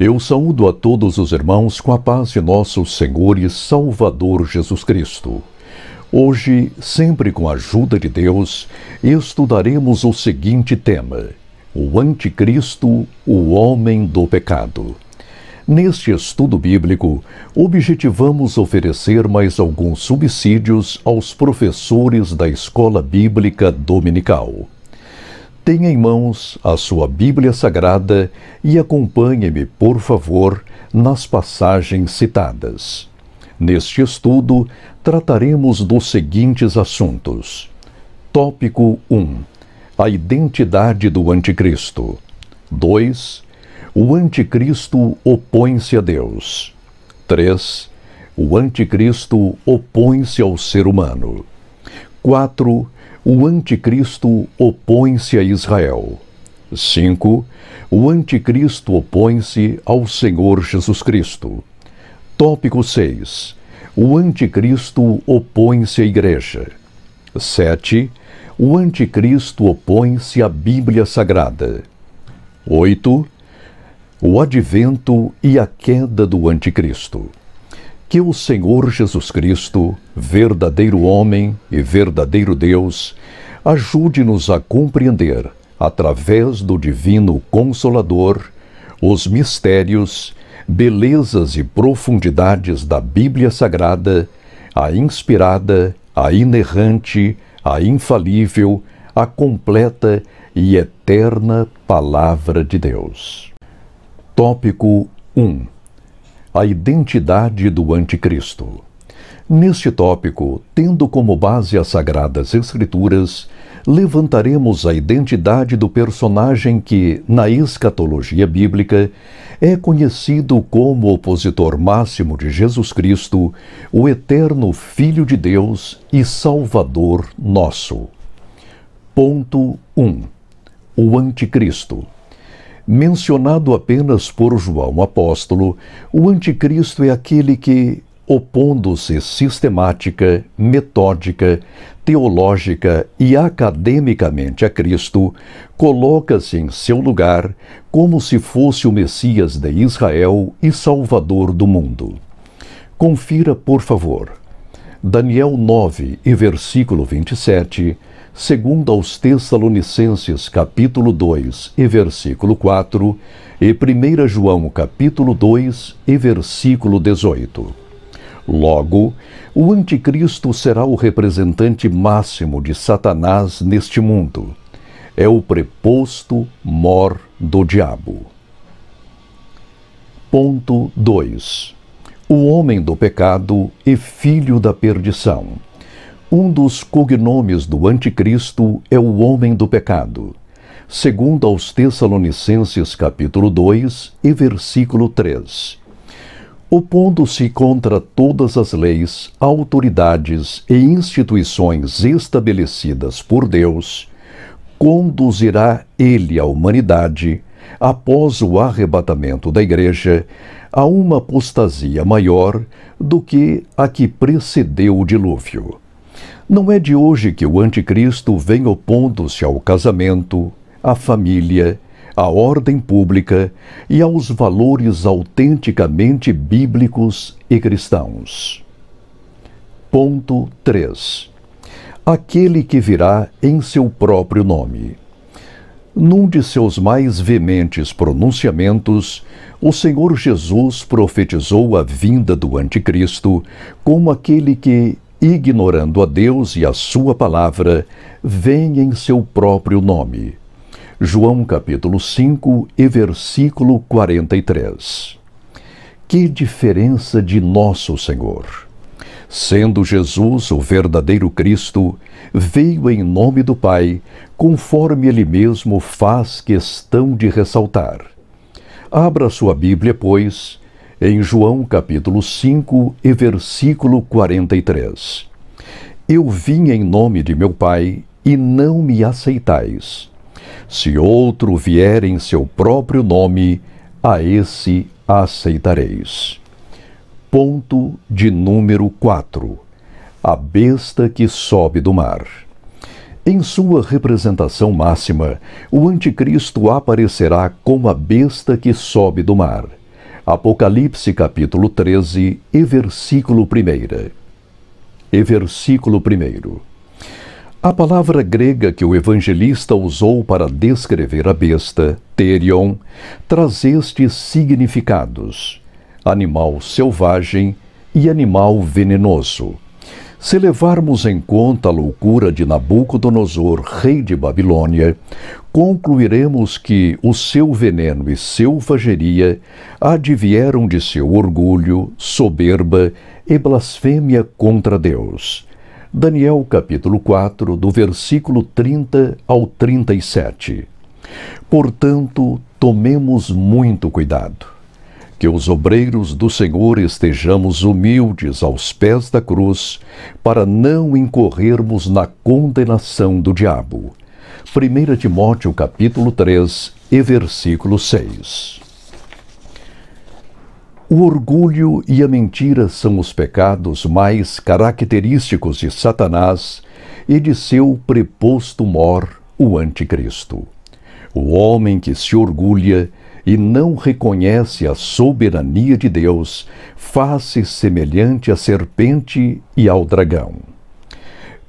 Eu saúdo a todos os irmãos com a paz de nosso Senhor e Salvador Jesus Cristo. Hoje, sempre com a ajuda de Deus, estudaremos o seguinte tema: o Anticristo, o homem do pecado. Neste estudo bíblico, objetivamos oferecer mais alguns subsídios aos professores da Escola Bíblica Dominical. Tenha em mãos a sua Bíblia Sagrada e acompanhe-me, por favor, nas passagens citadas. Neste estudo, trataremos dos seguintes assuntos. Tópico 1. A identidade do Anticristo. 2. O Anticristo opõe-se a Deus. 3. O Anticristo opõe-se ao ser humano. 4. O Anticristo opõe-se a Israel. 5. O Anticristo opõe-se ao Senhor Jesus Cristo. Tópico 6. O Anticristo opõe-se à Igreja. 7. O Anticristo opõe-se à Bíblia Sagrada. 8. O advento e a queda do Anticristo. Que o Senhor Jesus Cristo, verdadeiro homem e verdadeiro Deus, ajude-nos a compreender, através do Divino Consolador, os mistérios, belezas e profundidades da Bíblia Sagrada, a inspirada, a inerrante, a infalível, a completa e eterna Palavra de Deus. Tópico 1. A identidade do Anticristo. Neste tópico, tendo como base as Sagradas Escrituras, levantaremos a identidade do personagem que, na escatologia bíblica, é conhecido como opositor máximo de Jesus Cristo, o eterno Filho de Deus e Salvador nosso. Ponto 1. O Anticristo. Mencionado apenas por João Apóstolo, o Anticristo é aquele que, opondo-se sistemática, metódica, teológica e academicamente a Cristo, coloca-se em seu lugar como se fosse o Messias de Israel e Salvador do mundo. Confira, por favor, Daniel 9 e versículo 27, segundo aos Tessalonicenses capítulo 2 e versículo 4, e 1 João capítulo 2 e versículo 18. Logo, o Anticristo será o representante máximo de Satanás neste mundo. É o preposto mor do diabo. Ponto 2. O homem do pecado e filho da perdição. Um dos cognomes do Anticristo é o homem do pecado, segundo aos Tessalonicenses capítulo 2 e versículo 3. Opondo-se contra todas as leis, autoridades e instituições estabelecidas por Deus, conduzirá ele a humanidade, após o arrebatamento da Igreja, a uma apostasia maior do que a que precedeu o dilúvio. Não é de hoje que o Anticristo vem opondo-se ao casamento, à família, à ordem pública e aos valores autenticamente bíblicos e cristãos. Ponto 3. Aquele que virá em seu próprio nome. Num de seus mais veementes pronunciamentos, o Senhor Jesus profetizou a vinda do Anticristo como aquele que, ignorando a Deus e a sua palavra, vem em seu próprio nome. João capítulo 5 e versículo 43. Que diferença de nosso Senhor! Sendo Jesus o verdadeiro Cristo, veio em nome do Pai, conforme Ele mesmo faz questão de ressaltar. Abra sua Bíblia, pois, em João capítulo 5 e versículo 43. Eu vim em nome de meu Pai, e não me aceitais. Se outro vier em seu próprio nome, a esse aceitareis. Ponto de número 4. A besta que sobe do mar. Em sua representação máxima, o Anticristo aparecerá como a besta que sobe do mar, Apocalipse capítulo 13 e versículo 1. A palavra grega que o evangelista usou para descrever a besta, therion, traz estes significados: animal selvagem e animal venenoso. Se levarmos em conta a loucura de Nabucodonosor, rei de Babilônia, concluiremos que o seu veneno e selvageria advieram de seu orgulho, soberba e blasfêmia contra Deus. Daniel capítulo 4, do versículo 30 ao 37. Portanto, tomemos muito cuidado. Que os obreiros do Senhor estejamos humildes aos pés da cruz, para não incorrermos na condenação do diabo. 1 Timóteo capítulo 3 e versículo 6. O orgulho e a mentira são os pecados mais característicos de Satanás e de seu preposto mor, o Anticristo. O homem que se orgulha e não reconhece a soberania de Deus, faz-se semelhante à serpente e ao dragão.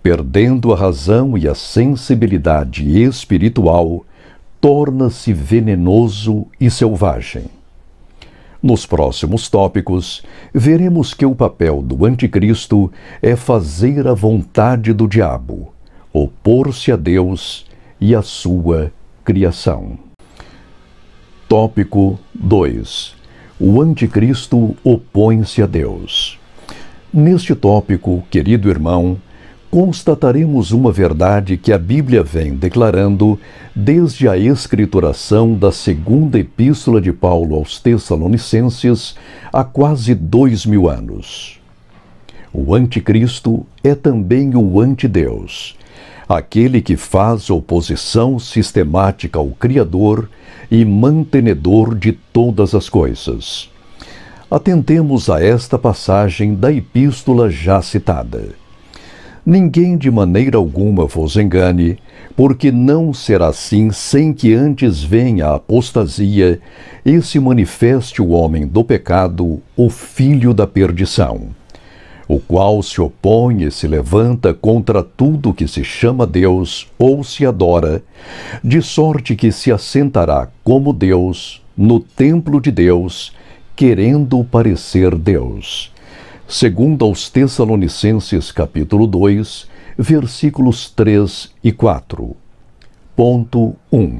Perdendo a razão e a sensibilidade espiritual, torna-se venenoso e selvagem. Nos próximos tópicos, veremos que o papel do Anticristo é fazer a vontade do diabo, opor-se a Deus e à sua criação. Tópico 2. O Anticristo opõe-se a Deus. Neste tópico, querido irmão, constataremos uma verdade que a Bíblia vem declarando desde a escrituração da segunda epístola de Paulo aos Tessalonicenses há quase 2000 anos. O Anticristo é também o antideus, aquele que faz oposição sistemática ao Criador e mantenedor de todas as coisas. Atentemos a esta passagem da epístola já citada. Ninguém de maneira alguma vos engane, porque não será assim sem que antes venha a apostasia e se manifeste o homem do pecado, o filho da perdição, o qual se opõe e se levanta contra tudo que se chama Deus ou se adora, de sorte que se assentará como Deus no templo de Deus, querendo parecer Deus. Segundo aos Tessalonicenses capítulo 2, versículos 3 e 4. Ponto 1.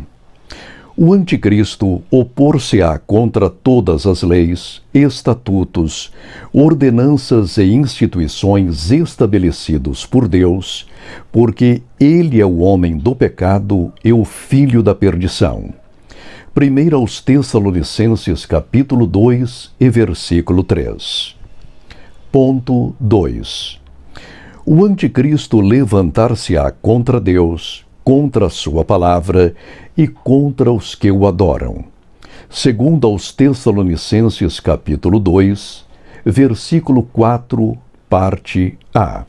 O Anticristo opor-se-á contra todas as leis, estatutos, ordenanças e instituições estabelecidos por Deus, porque ele é o homem do pecado e o filho da perdição. 1 aos Tessalonicenses capítulo 2 e versículo 3. Ponto 2. O Anticristo levantar-se-á contra Deus, contra a sua palavra e contra os que o adoram. Segundo aos Tessalonicenses capítulo 2, versículo 4, parte A.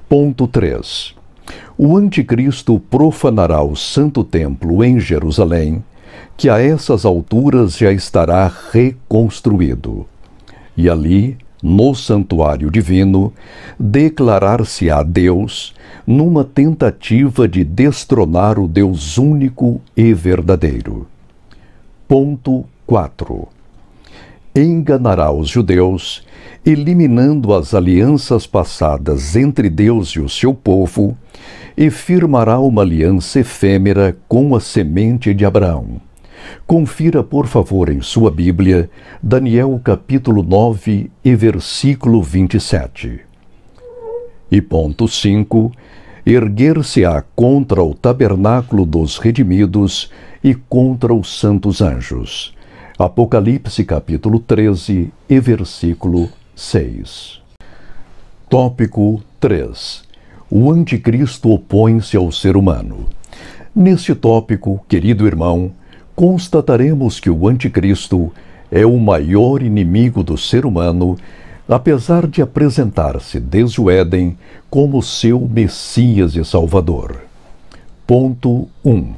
Ponto 3. O Anticristo profanará o santo templo em Jerusalém, que a essas alturas já estará reconstruído. E ali, no santuário divino, declarar-se-á Deus numa tentativa de destronar o Deus único e verdadeiro. Ponto 4. Enganará os judeus, eliminando as alianças passadas entre Deus e o seu povo, e firmará uma aliança efêmera com a semente de Abraão. Confira, por favor, em sua Bíblia, Daniel capítulo 9 e versículo 27. E ponto 5. Erguer-se-á contra o tabernáculo dos redimidos e contra os santos anjos. Apocalipse capítulo 13 e versículo 6. Tópico 3. O Anticristo opõe-se ao ser humano. Neste tópico, querido irmão, constataremos que o Anticristo é o maior inimigo do ser humano, apesar de apresentar-se desde o Éden como seu Messias e Salvador. Ponto 1.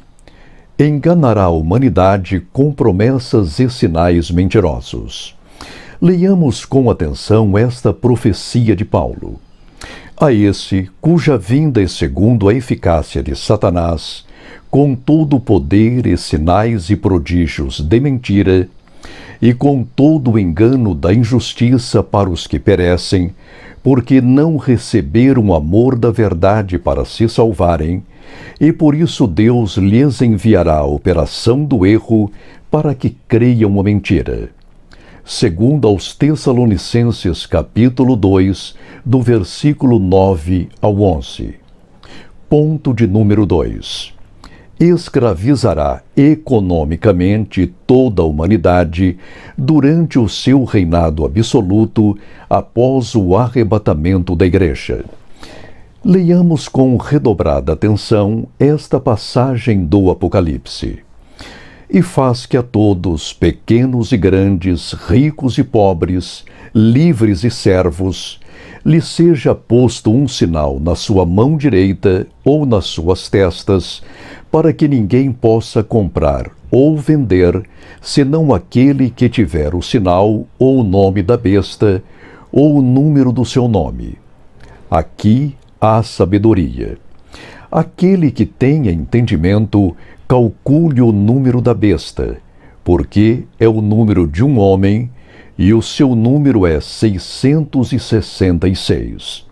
enganará a humanidade com promessas e sinais mentirosos. Leiamos com atenção esta profecia de Paulo. A esse, cuja vinda é segundo a eficácia de Satanás, com todo o poder e sinais e prodígios de mentira, e com todo o engano da injustiça para os que perecem, porque não receberam o amor da verdade para se salvarem, e por isso Deus lhes enviará a operação do erro para que creiam a mentira. Segundo aos Tessalonicenses, capítulo 2, do versículo 9 ao 11. Ponto de número 2. Escravizará economicamente toda a humanidade durante o seu reinado absoluto após o arrebatamento da Igreja. Leiamos com redobrada atenção esta passagem do Apocalipse. E faz que a todos, pequenos e grandes, ricos e pobres, livres e servos, lhe seja posto um sinal na sua mão direita ou nas suas testas, para que ninguém possa comprar ou vender, senão aquele que tiver o sinal ou o nome da besta, ou o número do seu nome. Aqui há sabedoria. Aquele que tenha entendimento, calcule o número da besta, porque é o número de um homem, e o seu número é 666.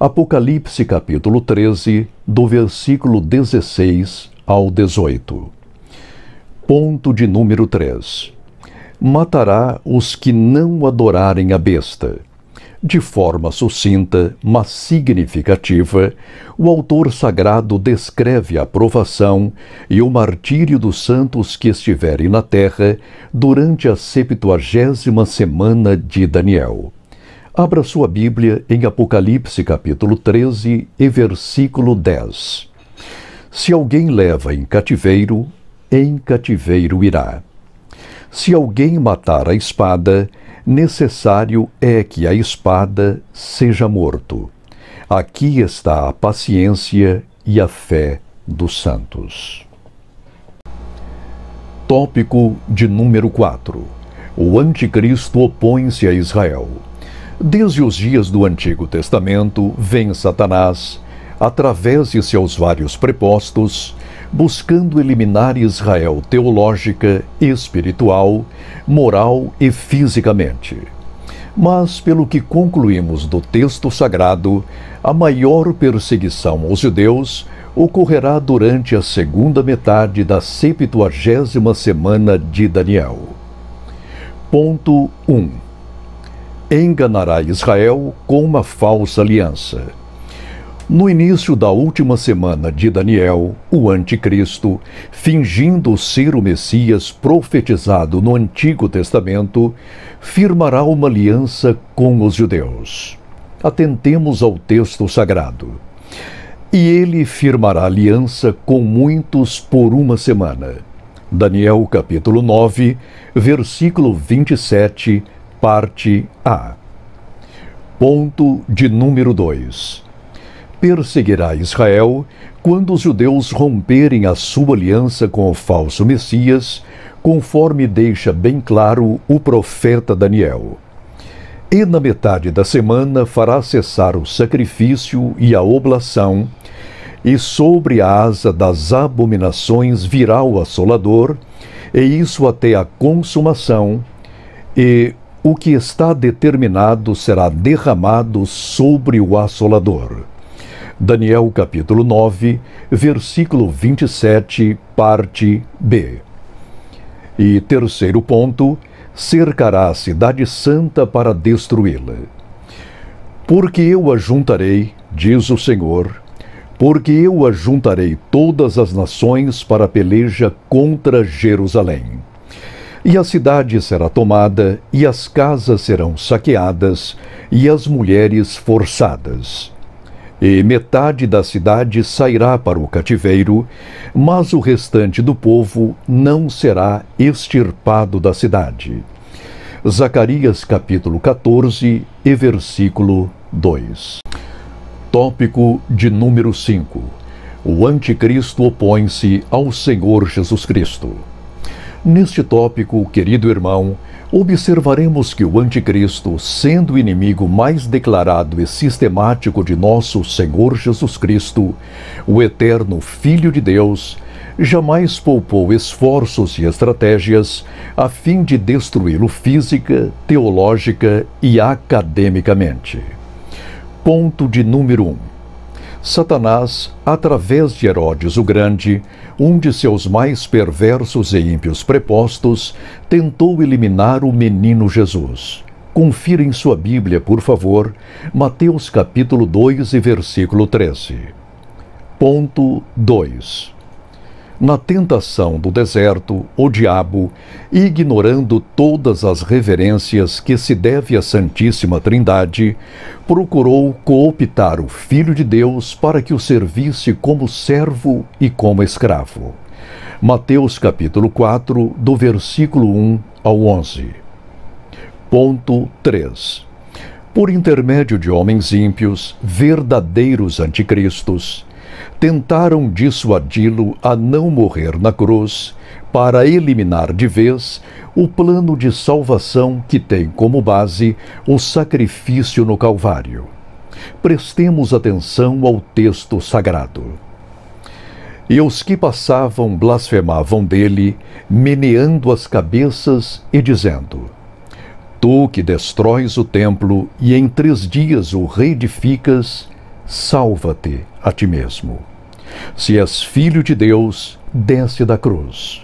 Apocalipse capítulo 13, do versículo 16 ao 18. Ponto de número 3. Matará os que não adorarem a besta. De forma sucinta, mas significativa, o autor sagrado descreve a provação e o martírio dos santos que estiverem na terra durante a 70ª semana de Daniel. Abra sua Bíblia em Apocalipse capítulo 13 e versículo 10. Se alguém leva em cativeiro irá. Se alguém matar a espada, necessário é que a espada seja morto. Aqui está a paciência e a fé dos santos. Tópico de número 4. O anticristo opõe-se a Israel. Desde os dias do Antigo Testamento, vem Satanás, através de seus vários prepostos, buscando eliminar Israel teológica, espiritual, moral e fisicamente. Mas, pelo que concluímos do texto sagrado, a maior perseguição aos judeus ocorrerá durante a segunda metade da 70ª semana de Daniel. Ponto 1. Enganará Israel com uma falsa aliança. No início da última semana de Daniel, o anticristo, fingindo ser o Messias profetizado no Antigo Testamento, firmará uma aliança com os judeus. Atentemos ao texto sagrado. E ele firmará aliança com muitos por uma semana. Daniel capítulo 9, versículo 27, parte A. Ponto de número 2. Perseguirá Israel quando os judeus romperem a sua aliança com o falso Messias, conforme deixa bem claro o profeta Daniel. E na metade da semana fará cessar o sacrifício e a oblação, e sobre a asa das abominações virá o assolador, e isso até a consumação, e o que está determinado será derramado sobre o assolador. Daniel capítulo 9, versículo 27, parte B. E terceiro ponto, cercará a cidade santa para destruí-la. Porque eu ajuntarei, diz o Senhor, porque eu ajuntarei todas as nações para a peleja contra Jerusalém. E a cidade será tomada, e as casas serão saqueadas, e as mulheres forçadas. E metade da cidade sairá para o cativeiro, mas o restante do povo não será extirpado da cidade. Zacarias capítulo 14 e versículo 2. Tópico de número 5. O anticristo opõe-se ao Senhor Jesus Cristo. Neste tópico, querido irmão, observaremos que o anticristo, sendo o inimigo mais declarado e sistemático de nosso Senhor Jesus Cristo, o eterno Filho de Deus, jamais poupou esforços e estratégias a fim de destruí-lo física, teológica e academicamente. Ponto de número 1. Satanás, através de Herodes o Grande, um de seus mais perversos e ímpios prepostos, tentou eliminar o menino Jesus. Confira em sua Bíblia, por favor, Mateus capítulo 2 e versículo 13. Ponto 2. Na tentação do deserto, o diabo, ignorando todas as reverências que se deve à Santíssima Trindade, procurou cooptar o Filho de Deus para que o servisse como servo e como escravo. Mateus capítulo 4, do versículo 1 ao 11. Ponto 3. Por intermédio de homens ímpios, verdadeiros anticristos, tentaram dissuadi-lo a não morrer na cruz, para eliminar de vez o plano de salvação que tem como base o sacrifício no Calvário. Prestemos atenção ao texto sagrado. E os que passavam blasfemavam dele, meneando as cabeças e dizendo: Tu que destróis o templo e em 3 dias o reedificas, salva-te a ti mesmo. Se és filho de Deus, desce da cruz.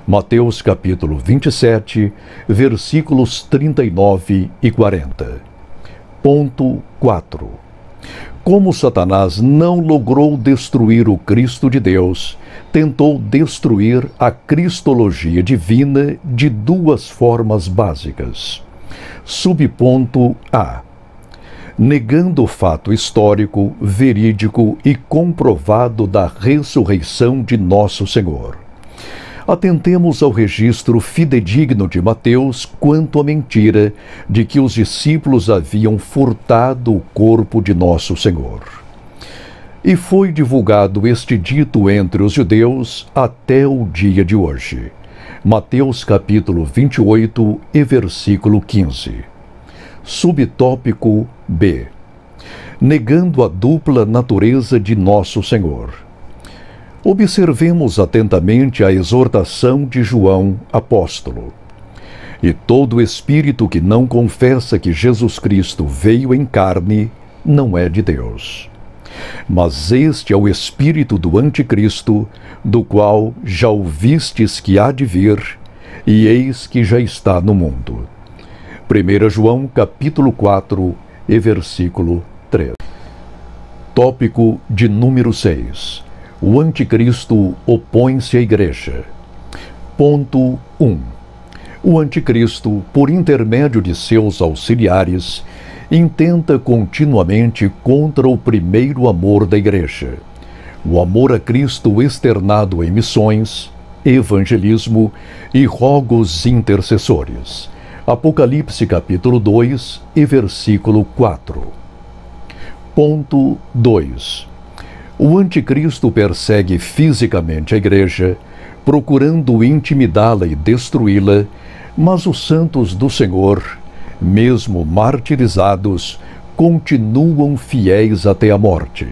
Mateus capítulo 27, versículos 39 e 40. Ponto 4. Como Satanás não logrou destruir o Cristo de Deus, tentou destruir a cristologia divina de 2 formas básicas. Subponto A. Negando o fato histórico, verídico e comprovado da ressurreição de nosso Senhor. Atentemos ao registro fidedigno de Mateus quanto à mentira de que os discípulos haviam furtado o corpo de nosso Senhor. E foi divulgado este dito entre os judeus até o dia de hoje. Mateus capítulo 28 e versículo 15. Subtópico B. Negando a dupla natureza de nosso Senhor. Observemos atentamente a exortação de João, apóstolo. E todo espírito que não confessa que Jesus Cristo veio em carne, não é de Deus. Mas este é o espírito do anticristo, do qual já ouvistes que há de vir, e eis que já está no mundo. 1 João capítulo 4 e versículo 3. Tópico de número 6. O anticristo opõe-se à igreja. Ponto 1. O anticristo, por intermédio de seus auxiliares, intenta continuamente contra o primeiro amor da igreja, o amor a Cristo externado em missões, evangelismo e rogos intercessores. Apocalipse capítulo 2 e versículo 4. Ponto 2. O anticristo persegue fisicamente a igreja, procurando intimidá-la e destruí-la, mas os santos do Senhor, mesmo martirizados, continuam fiéis até a morte.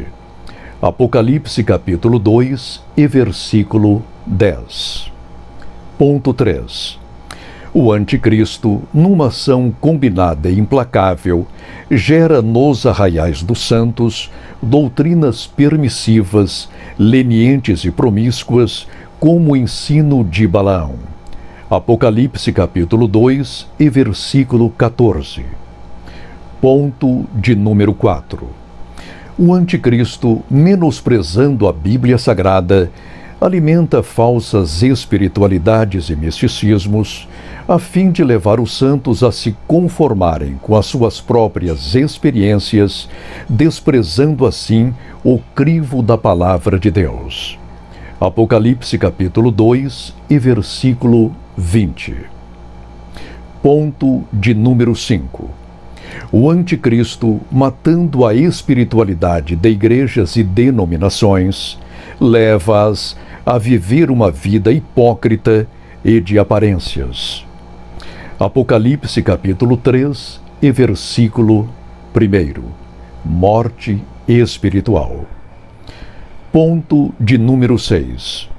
Apocalipse capítulo 2 e versículo 10. Ponto 3. O anticristo, numa ação combinada e implacável, gera nos arraiais dos santos doutrinas permissivas, lenientes e promíscuas, como o ensino de Balaão. Apocalipse capítulo 2 e versículo 14. Ponto de número 4. O anticristo, menosprezando a Bíblia Sagrada, alimenta falsas espiritualidades e misticismos, a fim de levar os santos a se conformarem com as suas próprias experiências, desprezando assim o crivo da palavra de Deus. Apocalipse capítulo 2 e versículo 20. Ponto de número 5. O anticristo, matando a espiritualidade de igrejas e denominações, leva-as a viver uma vida hipócrita e de aparências. Apocalipse capítulo 3 e versículo 1. Morte espiritual. Ponto de número 6.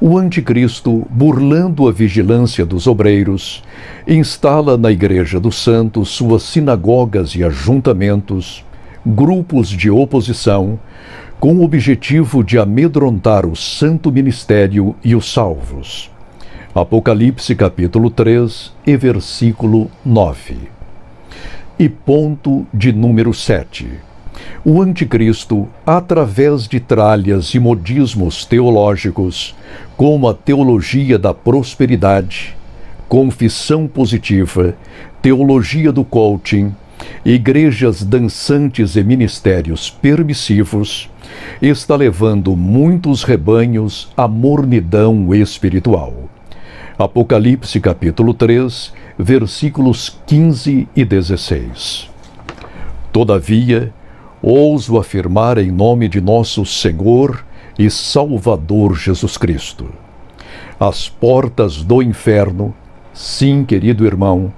O anticristo, burlando a vigilância dos obreiros, instala na Igreja dos Santos suas sinagogas e ajuntamentos, grupos de oposição, com o objetivo de amedrontar o santo ministério e os salvos. Apocalipse capítulo 3 e versículo 9. E ponto de número 7. O anticristo, através de tralhas e modismos teológicos, como a teologia da prosperidade, confissão positiva, teologia do coaching, igrejas dançantes e ministérios permissivos, está levando muitos rebanhos à mornidão espiritual. Apocalipse capítulo 3, versículos 15 e 16. Todavia, ouso afirmar em nome de nosso Senhor e Salvador Jesus Cristo: as portas do inferno, sim, querido irmão,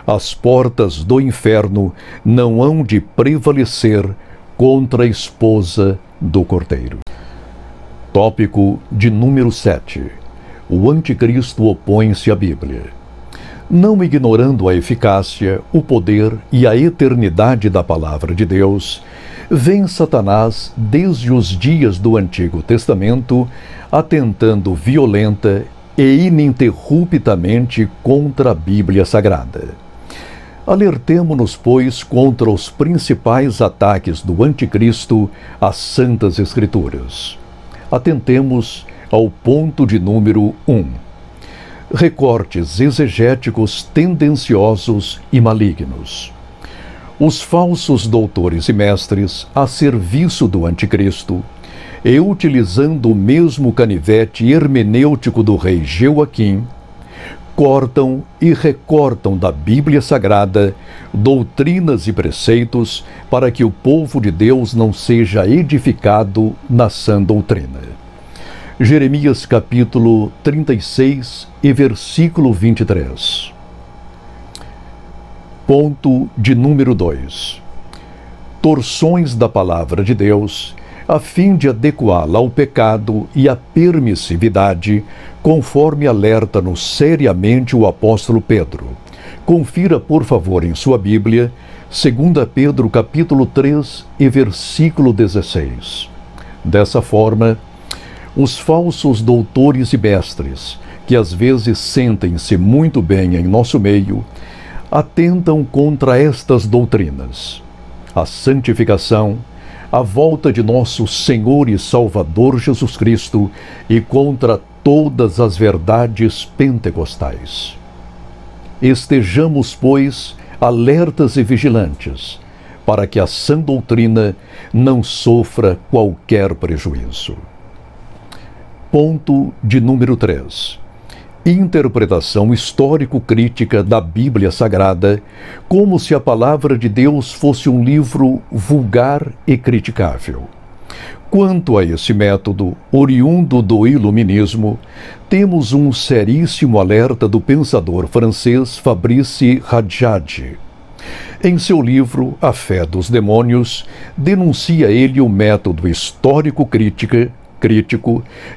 as portas do inferno não hão de prevalecer contra a esposa do Cordeiro. Tópico de número 7. O anticristo opõe-se à Bíblia. Não ignorando a eficácia, o poder e a eternidade da palavra de Deus, vem Satanás desde os dias do Antigo Testamento, atentando violenta e ininterruptamente contra a Bíblia Sagrada. Alertemo-nos, pois, contra os principais ataques do anticristo às Santas Escrituras. Atentemos ao ponto de número 1. Recortes exegéticos tendenciosos e malignos. Os falsos doutores e mestres, a serviço do anticristo, e utilizando o mesmo canivete hermenêutico do rei Joaquim, cortam e recortam da Bíblia Sagrada doutrinas e preceitos para que o povo de Deus não seja edificado na sã doutrina. Jeremias capítulo 36 e versículo 23. Ponto de número 2. Torções da palavra de Deus, a fim de adequá-la ao pecado e à permissividade, conforme alerta-nos seriamente o apóstolo Pedro. Confira, por favor, em sua Bíblia, 2 Pedro capítulo 3 e versículo 16. Dessa forma, os falsos doutores e mestres, que às vezes sentem-se muito bem em nosso meio, atentam contra estas doutrinas: a santificação, a volta de nosso Senhor e Salvador Jesus Cristo e contra todas as verdades pentecostais. Estejamos, pois, alertas e vigilantes, para que a sã doutrina não sofra qualquer prejuízo. Ponto de número 3. Interpretação histórico-crítica da Bíblia Sagrada, como se a palavra de Deus fosse um livro vulgar e criticável. Quanto a esse método, oriundo do iluminismo, temos um seríssimo alerta do pensador francês Fabrice Radjadj. Em seu livro A Fé dos Demônios, denuncia ele o método histórico-crítico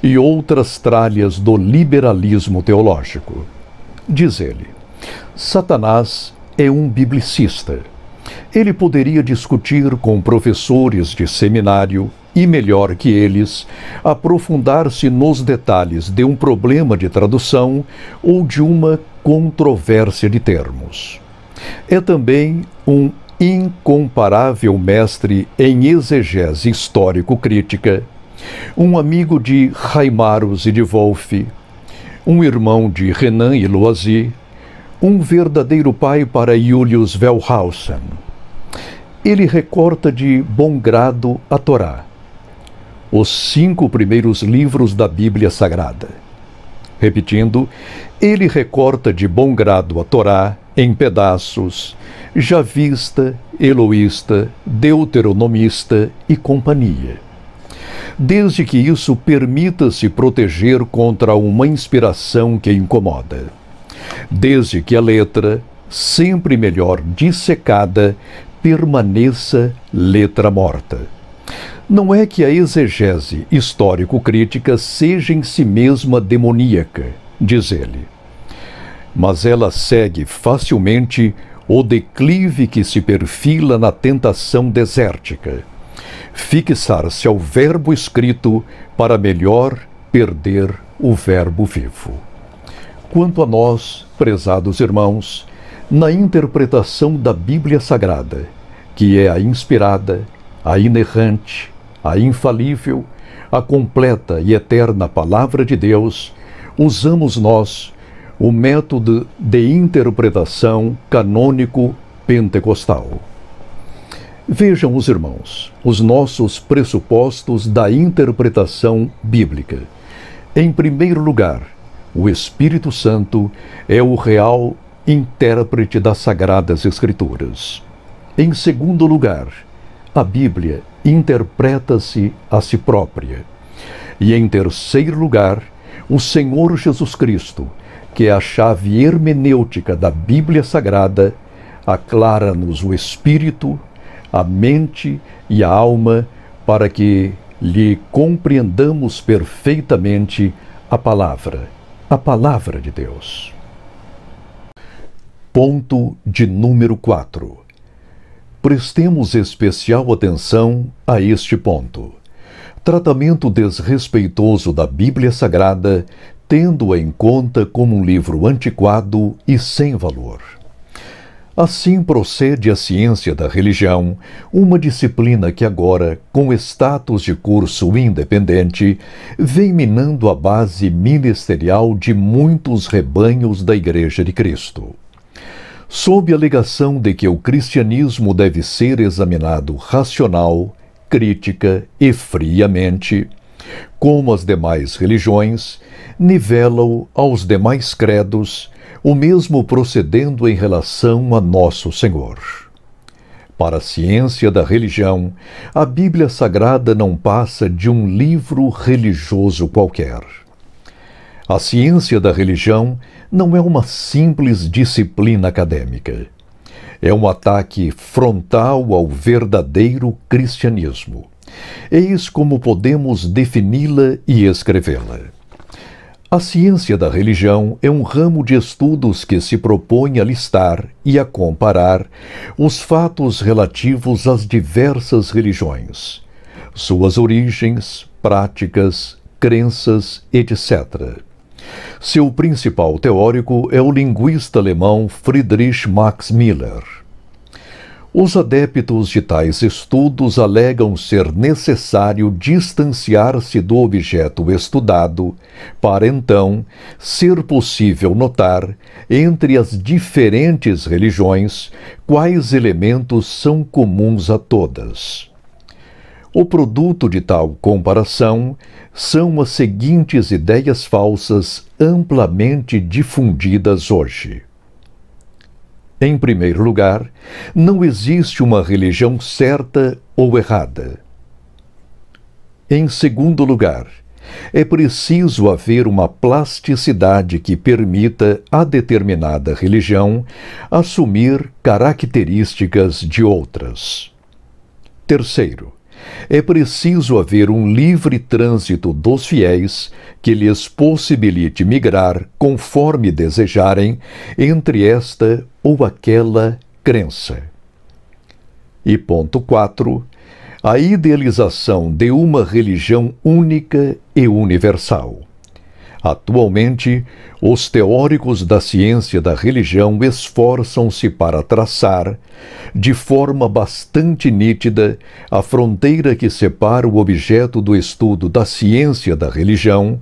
e outras tralhas do liberalismo teológico. Diz ele: Satanás é um biblicista. Ele poderia discutir com professores de seminário e, melhor que eles, aprofundar-se nos detalhes de um problema de tradução ou de uma controvérsia de termos. É também um incomparável mestre em exegese histórico-crítica, um amigo de Reimarus e de Wolff, um irmão de Renan e Loisy, um verdadeiro pai para Julius Wellhausen. Ele recorta de bom grado a Torá, os 5 primeiros livros da Bíblia Sagrada. Repetindo, ele recorta de bom grado a Torá em pedaços, javista, eloísta, deuteronomista e companhia. desde que isso permita se proteger contra uma inspiração que incomoda, desde que a letra, sempre melhor dissecada, permaneça letra morta. Não é que a exegese histórico-crítica seja em si mesma demoníaca, diz ele, mas ela segue facilmente o declive que se perfila na tentação desértica, fixar-se ao verbo escrito para melhor perder o verbo vivo. Quanto a nós, prezados irmãos, na interpretação da Bíblia Sagrada, que é a inspirada, a inerrante, a infalível, a completa e eterna Palavra de Deus, usamos nós o método de interpretação canônico pentecostal. Vejam os irmãos, os nossos pressupostos da interpretação bíblica. Em primeiro lugar, o Espírito Santo é o real intérprete das Sagradas Escrituras. Em segundo lugar, a Bíblia interpreta-se a si própria. E em terceiro lugar, o Senhor Jesus Cristo, que é a chave hermenêutica da Bíblia Sagrada, aclara-nos o espírito, a mente e a alma para que lhe compreendamos perfeitamente a palavra de Deus. Ponto de número 4. Prestemos especial atenção a este ponto. Tratamento desrespeitoso da Bíblia Sagrada, tendo-a em conta como um livro antiquado e sem valor. Assim procede a ciência da religião, uma disciplina que agora, com status de curso independente, vem minando a base ministerial de muitos rebanhos da Igreja de Cristo. Sob a alegação de que o cristianismo deve ser examinado racional, crítica e friamente, como as demais religiões, nivela-o aos demais credos, o mesmo procedendo em relação a Nosso Senhor. Para a ciência da religião, a Bíblia Sagrada não passa de um livro religioso qualquer. A ciência da religião não é uma simples disciplina acadêmica. É um ataque frontal ao verdadeiro cristianismo. Eis como podemos defini-la e escrevê-la. A ciência da religião é um ramo de estudos que se propõe a listar e a comparar os fatos relativos às diversas religiões, suas origens, práticas, crenças, etc. Seu principal teórico é o linguista alemão Friedrich Max Müller. Os adeptos de tais estudos alegam ser necessário distanciar-se do objeto estudado, para então ser possível notar, entre as diferentes religiões, quais elementos são comuns a todas. O produto de tal comparação são as seguintes ideias falsas amplamente difundidas hoje. Em primeiro lugar, não existe uma religião certa ou errada. Em segundo lugar, é preciso haver uma plasticidade que permita a determinada religião assumir características de outras. Terceiro, é preciso haver um livre trânsito dos fiéis que lhes possibilite migrar, conforme desejarem, entre esta ou aquela crença. E ponto 4. A idealização de uma religião única e universal. Atualmente, os teóricos da ciência da religião esforçam-se para traçar, de forma bastante nítida, a fronteira que separa o objeto do estudo da ciência da religião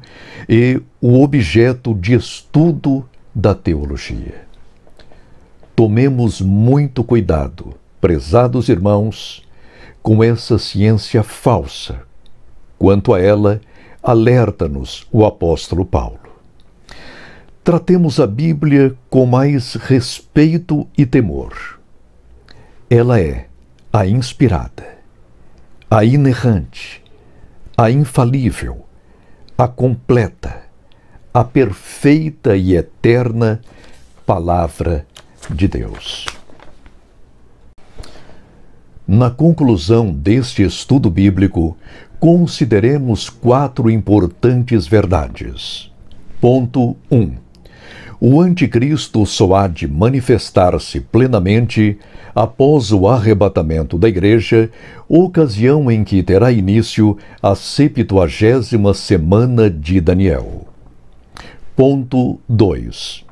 e o objeto de estudo da teologia. Tomemos muito cuidado, prezados irmãos, com essa ciência falsa. Quanto a ela, alerta-nos o apóstolo Paulo. Tratemos a Bíblia com mais respeito e temor. Ela é a inspirada, a inerrante, a infalível, a completa, a perfeita e eterna Palavra de Deus. Na conclusão deste estudo bíblico, consideremos 4 importantes verdades. Ponto 1. O anticristo só há de manifestar-se plenamente após o arrebatamento da Igreja, ocasião em que terá início a 70ª semana de Daniel. Ponto 2.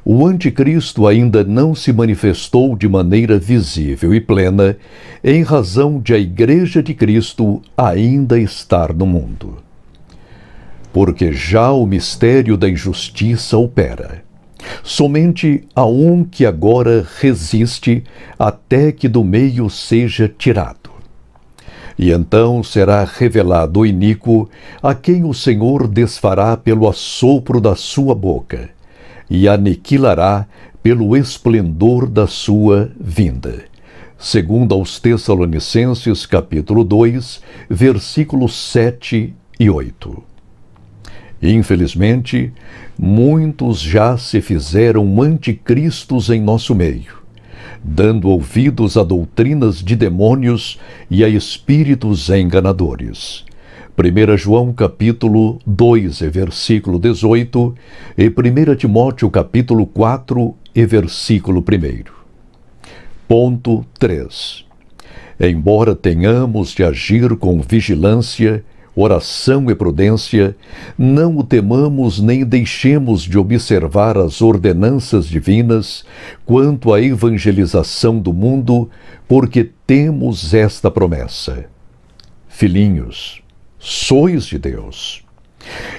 O anticristo ainda não se manifestou de maneira visível e plena, em razão de a Igreja de Cristo ainda estar no mundo. Porque já o mistério da injustiça opera. Somente há um que agora resiste até que do meio seja tirado. E então será revelado o iníquo, a quem o Senhor desfará pelo assopro da sua boca, e aniquilará pelo esplendor da sua vinda. Segundo aos Tessalonicenses, capítulo 2, versículos 7 e 8. Infelizmente, muitos já se fizeram anticristos em nosso meio, dando ouvidos a doutrinas de demônios e a espíritos enganadores. 1 João capítulo 2, versículo 18, e 1 Timóteo capítulo 4, versículo 1. Ponto 3. Embora tenhamos de agir com vigilância, oração e prudência, não o temamos nem deixemos de observar as ordenanças divinas quanto à evangelização do mundo, porque temos esta promessa. Filhinhos, sois de Deus,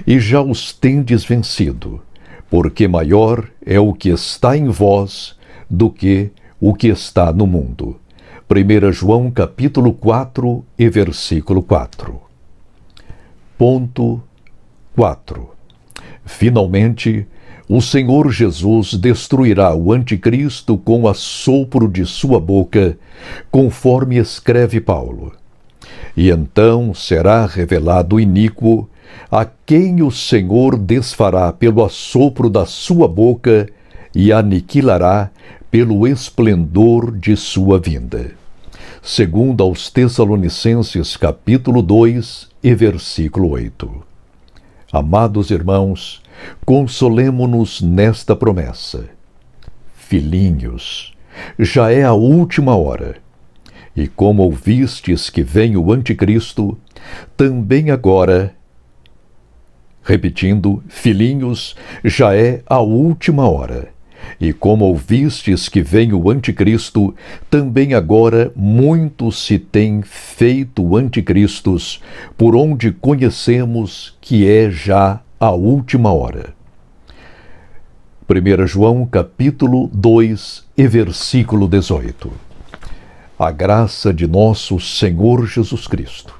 e já os tendes vencido, porque maior é o que está em vós do que o que está no mundo. 1 João capítulo 4, versículo 4. Ponto 4. Finalmente, o Senhor Jesus destruirá o anticristo com o assopro de sua boca, conforme escreve Paulo. E então será revelado o iníquo, a quem o Senhor desfará pelo assopro da sua boca e aniquilará pelo esplendor de sua vinda. Segundo aos Tessalonicenses, capítulo 2, versículo 8. Amados irmãos, consolemo-nos nesta promessa. Filhinhos, já é a última hora. E como ouvistes que vem o anticristo, também agora, repetindo, filhinhos, já é a última hora. E como ouvistes que vem o anticristo, também agora muitos se têm feito anticristos, por onde conhecemos que é já a última hora. 1 João capítulo 2, versículo 18. A graça de nosso Senhor Jesus Cristo,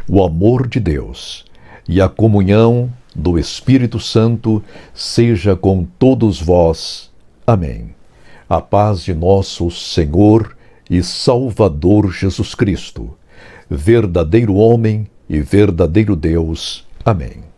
o amor de Deus e a comunhão do Espírito Santo seja com todos vós. Amém. A paz de nosso Senhor e Salvador Jesus Cristo, verdadeiro homem e verdadeiro Deus. Amém.